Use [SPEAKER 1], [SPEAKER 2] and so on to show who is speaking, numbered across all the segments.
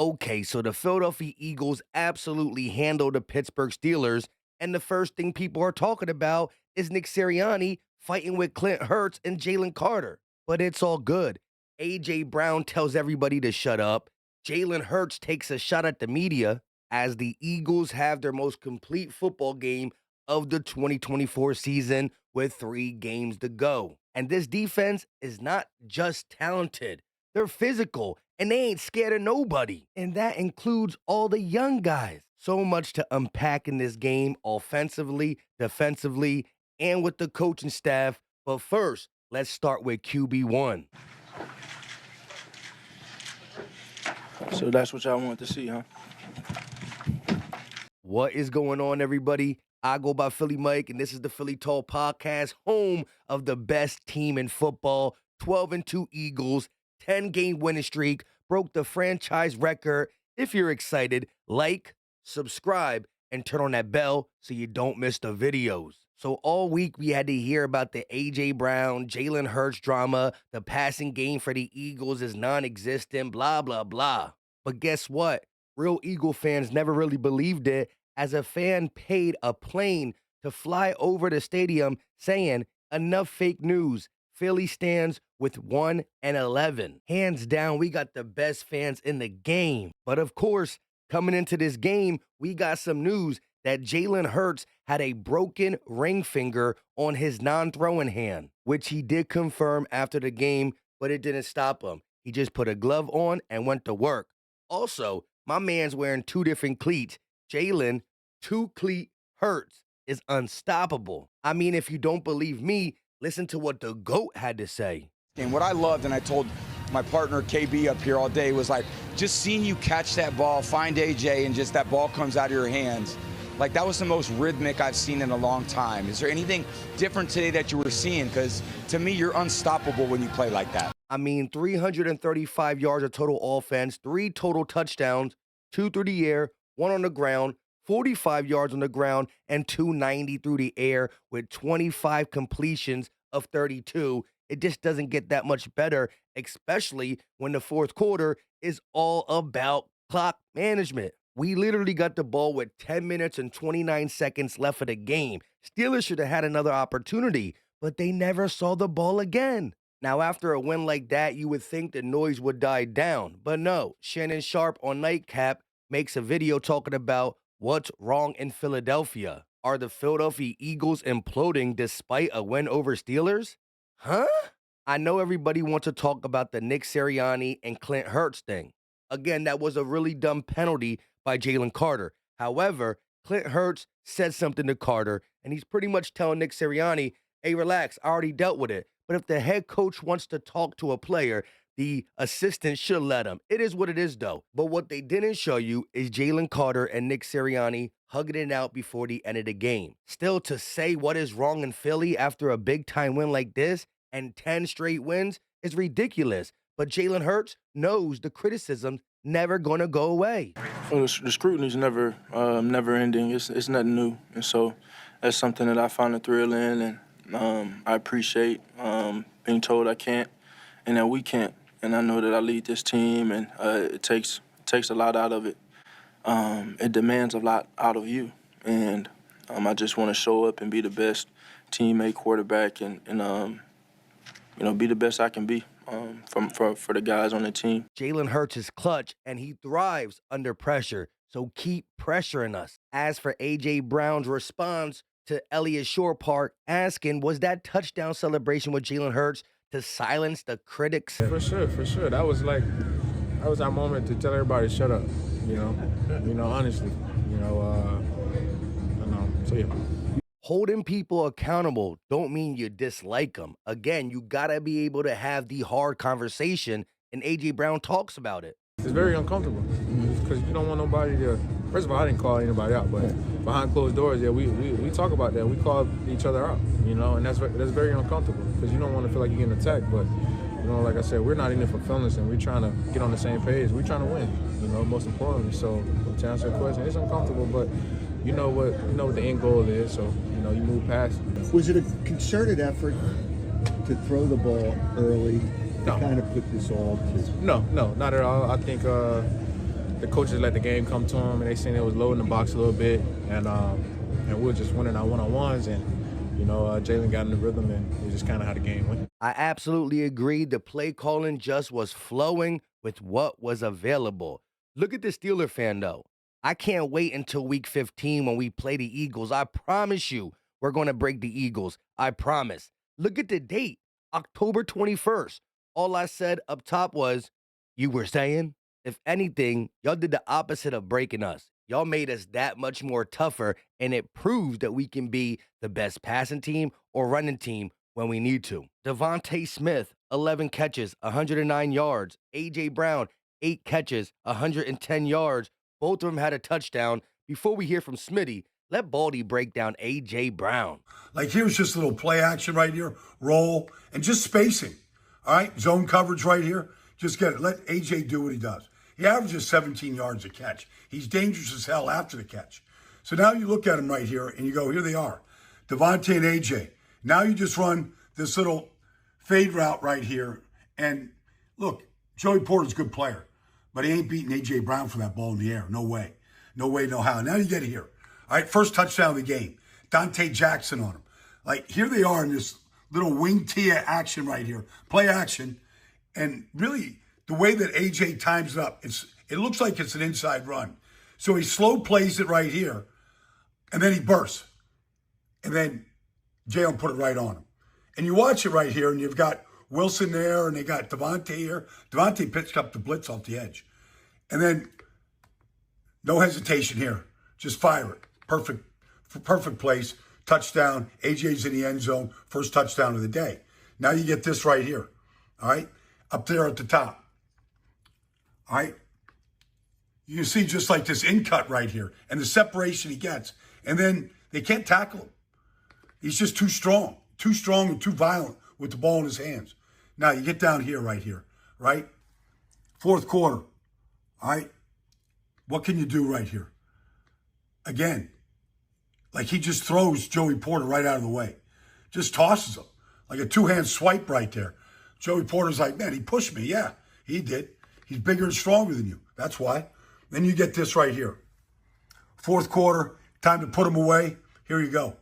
[SPEAKER 1] Okay, so the Philadelphia Eagles absolutely handled the Pittsburgh Steelers, and the first thing people are talking about is Nick Sirianni fighting with Clint Hurts and Jalen Carter. But it's all good. AJ Brown tells everybody to shut up. Jalen Hurts takes a shot at the media as the Eagles have their most complete football game of the 2024 season with 3 games to go. And this defense is not just talented, they're physical and they ain't scared of nobody. And that includes all the young guys. So much to unpack in this game, offensively, defensively, and with the coaching staff. But first, let's start with QB1.
[SPEAKER 2] So that's what y'all want to see, huh?
[SPEAKER 1] What is going on, everybody? I go by Philly Mike, and this is the Philly Tall Podcast, home of the best team in football. 12-2 Eagles, 10-game winning streak, broke the franchise record. If you're excited, like, subscribe, and turn on that bell so you don't miss the videos. So all week we had to hear about the AJ Brown, Jalen Hurts drama, the passing game for the Eagles is non-existent, blah, blah, blah. But guess what? Real Eagle fans never really believed it, as a fan paid a plane to fly over the stadium saying, enough fake news. Philly stands with 1-11. Hands down, we got the best fans in the game. But of course, coming into this game, we got some news that Jalen Hurts had a broken ring finger on his non-throwing hand, which he did confirm after the game, but it didn't stop him. He just put a glove on and went to work. Also, my man's wearing 2 different cleats. Jalen, 2-cleat Hurts is unstoppable. I mean, if you don't believe me, listen to what the GOAT had to say.
[SPEAKER 3] And what I loved, and I told my partner KB up here all day, was like just seeing you catch that ball, find AJ, and just that ball comes out of your hands. Like, that was the most rhythmic I've seen in a long time. Is there anything different today that you were seeing? Because to me, you're unstoppable when you play like that.
[SPEAKER 1] I mean, 335 yards of total offense, 3 total touchdowns, 2 through the air, 1 on the ground, 45 yards on the ground, and 290 through the air with 25 completions of 32. It just doesn't get that much better, especially when the fourth quarter is all about clock management. We literally got the ball with 10 minutes and 29 seconds left of the game. Steelers should have had another opportunity, but they never saw the ball again. Now, after a win like that, you would think the noise would die down. But no, Shannon Sharp on Nightcap makes a video talking about what's wrong in Philadelphia. Are the Philadelphia Eagles imploding despite a win over Steelers? Huh? I know everybody wants to talk about the Nick Sirianni and Clint Hurts thing. Again, that was a really dumb penalty by Jalen Carter. However, Clint Hurts said something to Carter, and he's pretty much telling Nick Sirianni, hey, relax, I already dealt with it. But if the head coach wants to talk to a player, the assistant should let him. It is what it is, though. But what they didn't show you is Jalen Carter and Nick Sirianni hugging it out before the end of the game. Still, to say what is wrong in Philly after a big-time win like this and 10 straight wins is ridiculous. But Jalen Hurts knows the criticism's never going to go away.
[SPEAKER 2] Well, the scrutiny's never ending. It's nothing new. And so that's something that I find a thrill in, and I appreciate being told I can't and that we can't. And I know that I lead this team, and it takes a lot out of it. It demands a lot out of you. And I just want to show up and be the best teammate, quarterback, and be the best I can be for the guys on the team.
[SPEAKER 1] Jalen Hurts is clutch, and he thrives under pressure. So keep pressuring us. As for AJ Brown's response to Elliott Shore Park asking, was that touchdown celebration with Jalen Hurts to silence the critics?
[SPEAKER 4] For sure. That was our moment to tell everybody to shut up, honestly, so yeah.
[SPEAKER 1] Holding people accountable don't mean you dislike them. Again, you gotta be able to have the hard conversation, and AJ Brown talks about it.
[SPEAKER 4] It's very uncomfortable because you don't want nobody to. First of all, I didn't call anybody out, but behind closed doors, yeah, we talk about that. We call each other out, and that's very uncomfortable because you don't want to feel like you're getting attacked. But like I said, we're not in it for feelings, and we're trying to get on the same page. We're trying to win, most importantly. So to answer your question, it's uncomfortable, but you know what the end goal is. So you move past it.
[SPEAKER 5] Was it a concerted effort to throw the ball early?
[SPEAKER 4] No.
[SPEAKER 5] To kind of put this all to...
[SPEAKER 4] No, not at all. I think the coaches let the game come to them, and they seen it was loading the box a little bit, and we were just winning our one-on-ones, and Jalen got in the rhythm, and it just kind of how the game went.
[SPEAKER 1] I absolutely agree. The play calling just was flowing with what was available. Look at the Steeler fan, though. I can't wait until week 15 when we play the Eagles. I promise you, we're going to break the Eagles. I promise. Look at the date, October 21st. All I said up top was, you were saying? If anything, y'all did the opposite of breaking us. Y'all made us that much more tougher, and it proves that we can be the best passing team or running team when we need to. Devontae Smith, 11 catches, 109 yards. AJ Brown, 8 catches, 110 yards. Both of them had a touchdown. Before we hear from Smitty, let Baldy break down AJ Brown.
[SPEAKER 6] Like here's just a little play action right here, roll, and just spacing. All right, zone coverage right here. Just get it. Let AJ do what he does. He averages 17 yards a catch. He's dangerous as hell after the catch. So now you look at him right here and you go, here they are, Devontae and AJ. Now you just run this little fade route right here. And look, Joey Porter's a good player, but he ain't beating AJ Brown for that ball in the air. No way. No way, no how. Now you get it here. All right, first touchdown of the game. Dante Jackson on him. Like, here they are in this little wing tee action right here. Play action. And really, the way that AJ times it up, it looks like it's an inside run. So he slow plays it right here, and then he bursts. And then Jalen put it right on him. And you watch it right here, and you've got Wilson there, and they got Devontae here. Devontae pitched up the blitz off the edge. And then no hesitation here. Just fire it. Perfect place. Touchdown. AJ's in the end zone. First touchdown of the day. Now you get this right here. All right? Up there at the top. All right? You can see just like this in cut right here and the separation he gets. And then they can't tackle him. He's just too strong and too violent with the ball in his hands. Now you get down here right here, right? Fourth quarter. All right? What can you do right here? Again, like he just throws Joey Porter right out of the way. Just tosses him. Like a two-hand swipe right there. Joey Porter's like, man, he pushed me. Yeah, he did. He's bigger and stronger than you. That's why. Then you get this right here. Fourth quarter, time to put him away. Here you go.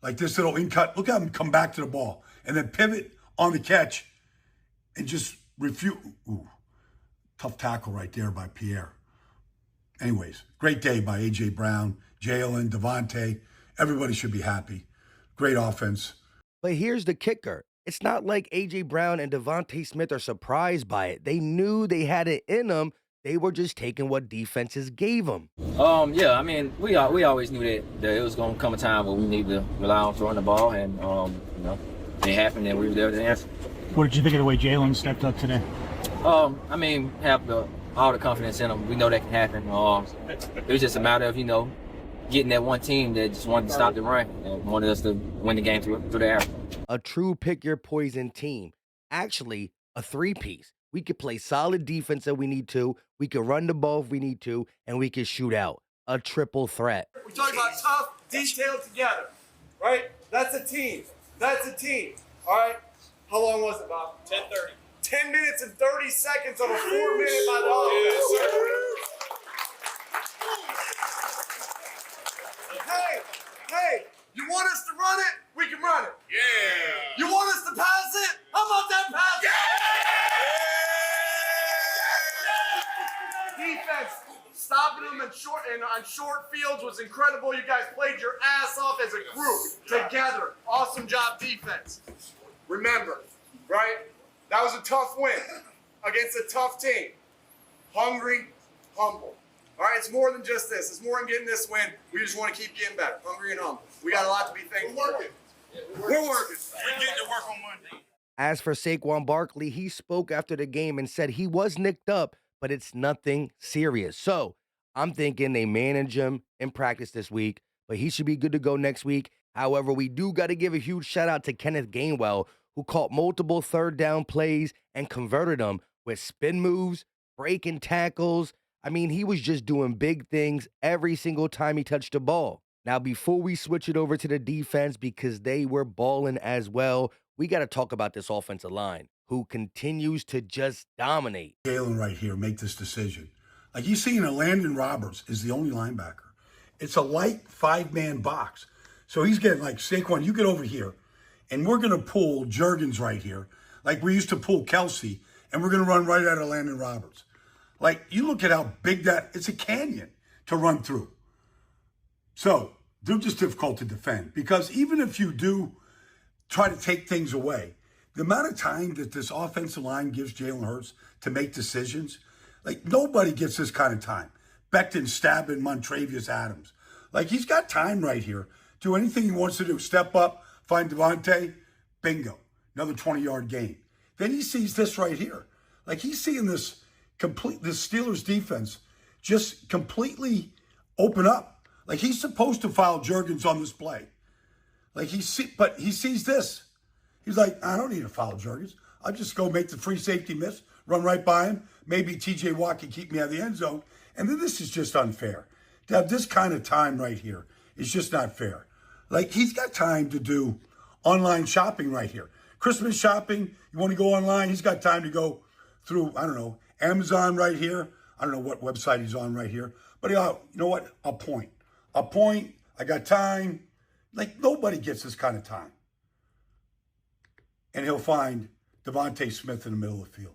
[SPEAKER 6] Like this little in-cut. Look at him come back to the ball. And then pivot on the catch and just refute. Ooh, tough tackle right there by Pierre. Anyways, great day by AJ Brown, Jalen, Devontae. Everybody should be happy. Great offense.
[SPEAKER 1] But here's the kicker. It's not like AJ Brown and Devontae Smith are surprised by it. They knew they had it in them. They were just taking what defenses gave them.
[SPEAKER 7] Yeah, I mean, we always knew that it was going to come a time where we need to rely on throwing the ball, and it happened, and we were there to answer.
[SPEAKER 8] What did you think of the way Jalen stepped up today?
[SPEAKER 7] I mean, have all the confidence in him. We know that can happen. It was just a matter of getting that one team that just wanted to stop the run and wanted us to win the game through the air.
[SPEAKER 1] A true pick your poison team. Actually, a three-piece. We could play solid defense if we need to. We could run the ball if we need to, and we could shoot out. A triple threat.
[SPEAKER 9] We're talking about tough, detailed together, right? That's a team. That's a team. All right? How long was it, Bob? 10:30. 10 minutes and 30 seconds on a 4-minute by the offense. Hey, you want us to run it? We can run it. Yeah. You want us to pass it? How about that pass? Yeah. Defense, stopping them on short fields was incredible. You guys played your ass off as a group together. Awesome job, defense. Remember, right? That was a tough win against a tough team. Hungry, humble. All right, it's more than just this. It's more than getting this win. We just want to keep getting better. Hungry and humble. We got a lot to be thankful for. We're working. We're getting to work on Monday.
[SPEAKER 1] As for Saquon Barkley, he spoke after the game and said he was nicked up, but it's nothing serious. So I'm thinking they manage him in practice this week, but he should be good to go next week. However, we do got to give a huge shout out to Kenneth Gainwell, who caught multiple third down plays and converted them with spin moves, breaking tackles. I mean, he was just doing big things every single time he touched the ball. Now, before we switch it over to the defense, because they were balling as well, we got to talk about this offensive line, who continues to just dominate.
[SPEAKER 6] Jalen right here, make this decision. Like you see, Landon Roberts is the only linebacker. It's a light 5-man box. So he's getting like, Saquon, you get over here, and we're going to pull Juergens right here, like we used to pull Kelsey, and we're going to run right out of Landon Roberts. Like, you look at how big it's a canyon to run through. So they're just difficult to defend, because even if you do try to take things away, the amount of time that this offensive line gives Jalen Hurts to make decisions, like nobody gets this kind of time. Becton stabbing Montravius Adams. Like, he's got time right here. Do anything he wants to do. Step up, find Devontae, bingo. Another 20-yard gain. Then he sees this right here. Like, he's seeing this Steelers defense just completely open up. Like, he's supposed to foul Juergens on this play. Like, but he sees this. He's like, I don't need to foul Juergens. I'll just go make the free safety miss, run right by him. Maybe TJ Watt can keep me out of the end zone. And then this is just unfair. To have this kind of time right here is just not fair. Like, he's got time to do online shopping right here. Christmas shopping, you want to go online, he's got time to go through, I don't know, Amazon right here. I don't know what website he's on right here. But you know what? A point. I got time. Like, nobody gets this kind of time. And he'll find Devontae Smith in the middle of the field.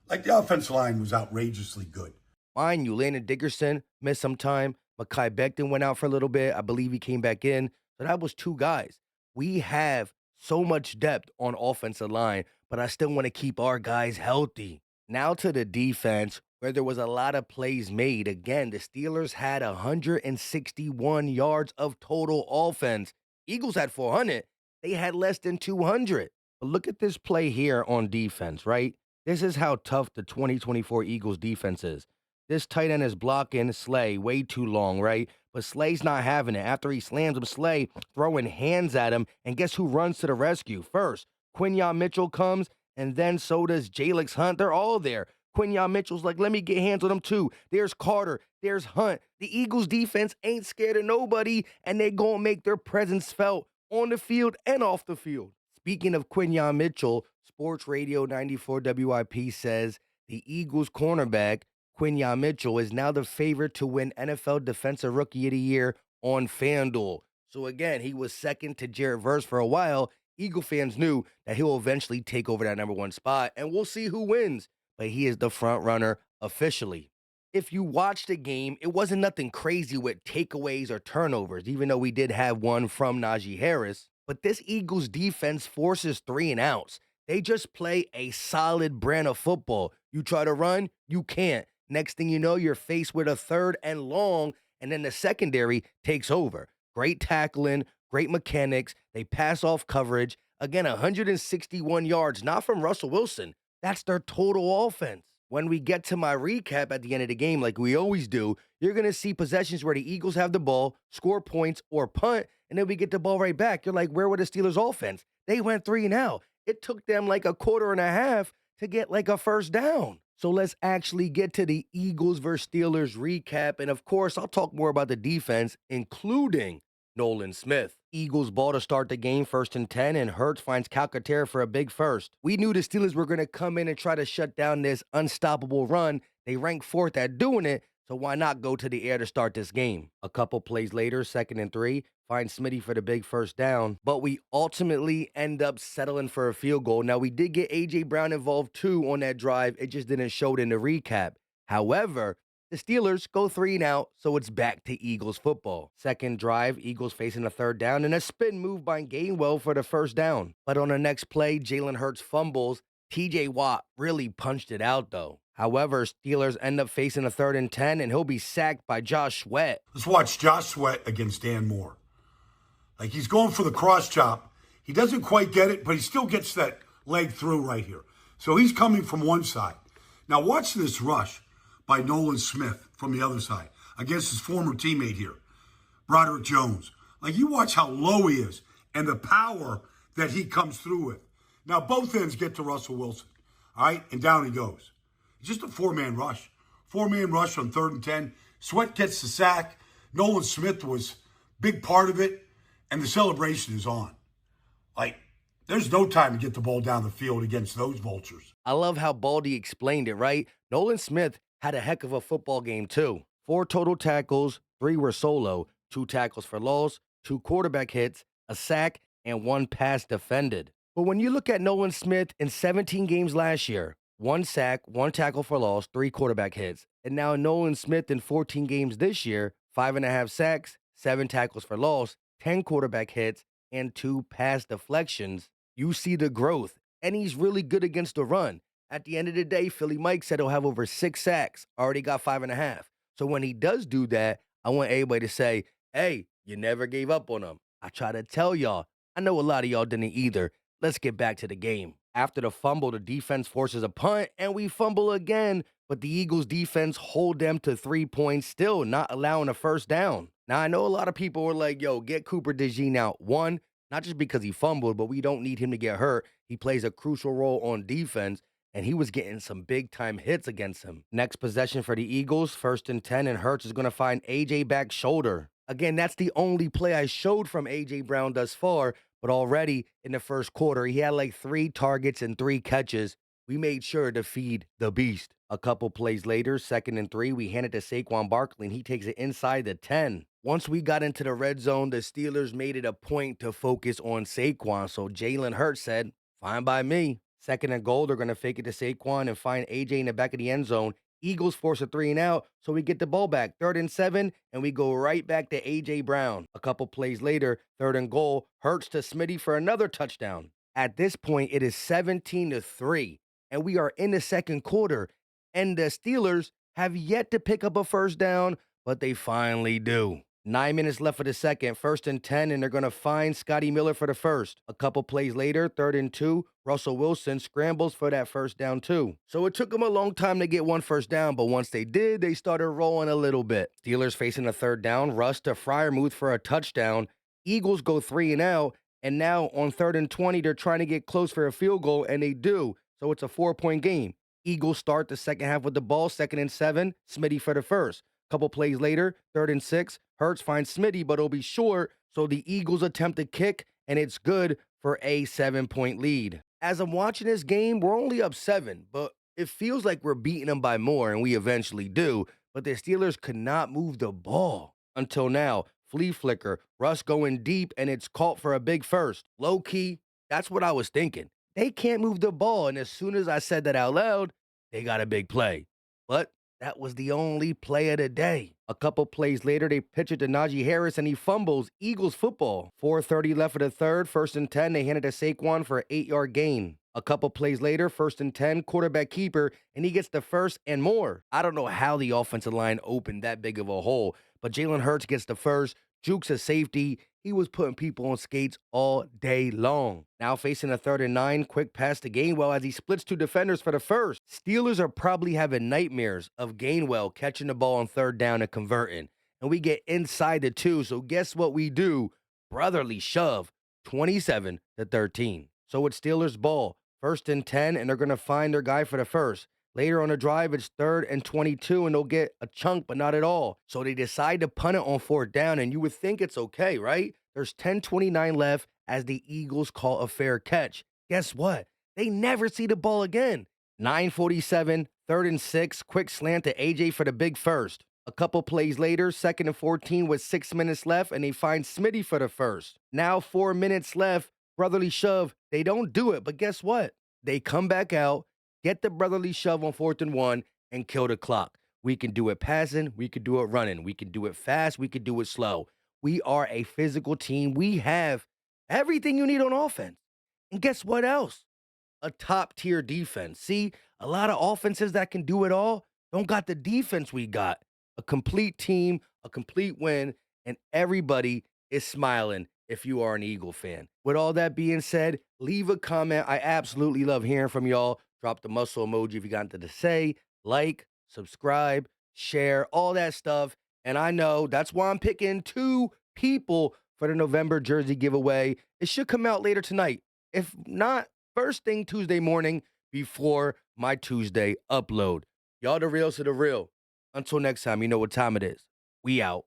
[SPEAKER 6] Like, the offensive line was outrageously good.
[SPEAKER 1] Mind you, Landon Dickerson missed some time. Mekhi Becton went out for a little bit. I believe he came back in. So that was 2 guys. We have so much depth on offensive line, but I still want to keep our guys healthy. Now to the defense, where there was a lot of plays made. Again, the Steelers had 161 yards of total offense. Eagles had 400. They had less than 200. But look at this play here on defense, right? This is how tough the 2024 Eagles defense is. This tight end is blocking Slay way too long, right? But Slay's not having it. After he slams him, Slay throwing hands at him. And guess who runs to the rescue? First, Quinyon Mitchell comes, and then so does Jalix Hunt. They're all there. Quinyon Mitchell's like, let me get hands on him too. There's Carter. There's Hunt. The Eagles defense ain't scared of nobody, and they gonna make their presence felt on the field and off the field. Speaking of Quinyon Mitchell, Sports Radio 94 WIP says the Eagles cornerback, Quinyon Mitchell, is now the favorite to win NFL Defensive Rookie of the Year on FanDuel. So again, he was second to Jared Verse for a while. Eagle fans knew that he'll eventually take over that number 1 spot, and we'll see who wins. But he is the front runner officially. If you watched the game, it wasn't nothing crazy with takeaways or turnovers, even though we did have one from Najee Harris. But this Eagles defense forces 3 and outs. They just play a solid brand of football. You try to run, you can't. Next thing you know, you're faced with a 3rd and long, and then the secondary takes over. Great tackling, great mechanics. They pass off coverage. Again, 161 yards, not from Russell Wilson. That's their total offense. When we get to my recap at the end of the game, like we always do, you're going to see possessions where the Eagles have the ball, score points, or punt, and then we get the ball right back. You're like, where were the Steelers' offense? They went 3 and out. It took them like a quarter and a half to get like a first down. So let's actually get to the Eagles versus Steelers recap. And of course, I'll talk more about the defense, including Nolan Smith. Eagles ball to start the game, 1st and 10, and Hurts finds Calcaterra for a big first. We knew the Steelers were going to come in and try to shut down this unstoppable run. They ranked 4th at doing it, so why not go to the air to start this game? A couple plays later, 2nd and 3, find Smitty for the big first down, but we ultimately end up settling for a field goal. Now, we did get AJ Brown involved too on that drive. It just didn't show it in the recap. However, the Steelers go 3 and out, so it's back to Eagles football. Second drive, Eagles facing a 3rd down, and a spin move by Gainwell for the first down. But on the next play, Jalen Hurts fumbles. TJ Watt really punched it out, though. However, Steelers end up facing a 3rd and 10, and he'll be sacked by Josh Sweat.
[SPEAKER 6] Let's watch Josh Sweat against Dan Moore. Like, he's going for the cross chop. He doesn't quite get it, but he still gets that leg through right here. So he's coming from one side. Now watch this rush by Nolan Smith from the other side against his former teammate here, Broderick Jones. Like, you watch how low he is and the power that he comes through with. Now both ends get to Russell Wilson, all right? And down he goes. It's just a 4-man rush. 4-man rush on 3rd and 10. Sweat gets the sack. Nolan Smith was big part of it, and the celebration is on. Like, there's no time to get the ball down the field against those vultures.
[SPEAKER 1] I love how Baldy explained it, right? Nolan Smith had a heck of a football game too. 4 total tackles, 3 were solo, 2 tackles for loss, 2 quarterback hits, a sack, and 1 pass defended. But when you look at Nolan Smith in 17 games last year, 1 sack, 1 tackle for loss, 3 quarterback hits. And now Nolan Smith in 14 games this year, 5.5 sacks, 7 tackles for loss, 10 quarterback hits, and 2 pass deflections. You see the growth, and he's really good against the run. At the end of the day, Philly Mike said he'll have over 6 sacks, already got 5.5. So when he does do that, I want everybody to say, hey, you never gave up on him. I try to tell y'all. I know a lot of y'all didn't either. Let's get back to the game. After the fumble, the defense forces a punt, and we fumble again, but the Eagles defense hold them to 3 points still, not allowing a first down. Now, I know a lot of people were like, yo, get Cooper DeJean out. One, not just because he fumbled, but we don't need him to get hurt. He plays a crucial role on defense, and he was getting some big-time hits against him. Next possession for the Eagles, 1st and 10, and Hurts is going to find AJ back shoulder. Again, that's the only play I showed from AJ Brown thus far, but already in the first quarter, he had like 3 targets and 3 catches. We made sure to feed the beast. A couple plays later, 2nd and 3, we hand it to Saquon Barkley, and he takes it inside the 10. Once we got into the red zone, the Steelers made it a point to focus on Saquon, so Jalen Hurts said, fine by me. 2nd and goal, they're going to fake it to Saquon and find AJ in the back of the end zone. Eagles force a 3 and out, so we get the ball back. 3rd and 7, and we go right back to AJ Brown. A couple plays later, 3rd and goal, Hurts to Smitty for another touchdown. At this point, it is 17-3, and we are in the second quarter, and the Steelers have yet to pick up a first down, but they finally do. 9 minutes left for the second, 1st and 10, and they're going to find Scotty Miller for the first. A couple plays later, 3rd and 2, Russell Wilson scrambles for that first down too. So it took them a long time to get 1 first down, but once they did, they started rolling a little bit. Steelers facing a 3rd down, Russ to Freiermuth for a touchdown. Eagles go 3 and out, and now on 3rd and 20, they're trying to get close for a field goal, and they do. So it's a 4-point game. Eagles start the second half with the ball, 2nd and 7, Smitty for the first. Couple plays later, 3rd and 6, Hurts finds Smitty, but it'll be short, so the Eagles attempt to kick, and it's good for a 7-point lead. As I'm watching this game, we're only up 7, but it feels like we're beating them by more, and we eventually do, but the Steelers could not move the ball. Until now, flea flicker, Russ going deep, and it's caught for a big first. Low-key, that's what I was thinking. They can't move the ball, and as soon as I said that out loud, they got a big play. But that was the only play of the day. A couple plays later, they pitch it to Najee Harris, and he fumbles. Eagles football. 4:30 left for the third. 1st and 10, they hand it to Saquon for an 8-yard gain. A couple plays later, 1st and 10, quarterback keeper, and he gets the first and more. I don't know how the offensive line opened that big of a hole, but Jalen Hurts gets the first, jukes a safety. He was putting people on skates all day long. Now facing a 3rd and 9, quick pass to Gainwell as he splits 2 defenders for the first. Steelers are probably having nightmares of Gainwell catching the ball on 3rd down and converting. And we get inside the 2, so guess what we do? Brotherly shove, 27-13. So it's Steelers ball, 1st and 10, and they're going to find their guy for the first. Later on the drive, it's 3rd and 22, and they'll get a chunk, but not at all. So they decide to punt it on 4th down, and you would think it's okay, right? There's 10:29 left as the Eagles call a fair catch. Guess what? They never see the ball again. 9:47, 3rd and 6, quick slant to AJ for the big first. A couple plays later, 2nd and 14 with 6 minutes left, and they find Smitty for the first. Now 4 minutes left, brotherly shove. They don't do it, but guess what? They come back out, get the brotherly shove on 4th and 1, and kill the clock. We can do it passing. We can do it running. We can do it fast. We can do it slow. We are a physical team. We have everything you need on offense. And guess what else? A top-tier defense. See, a lot of offenses that can do it all don't got the defense we got. A complete team, a complete win, and everybody is smiling if you are an Eagle fan. With all that being said, leave a comment. I absolutely love hearing from y'all. Drop the muscle emoji if you got anything to say. Like, subscribe, share, all that stuff. And I know that's why I'm picking 2 people for the November jersey giveaway. It should come out later tonight. If not, first thing Tuesday morning before my Tuesday upload. Y'all the real to the real. Until next time, you know what time it is. We out.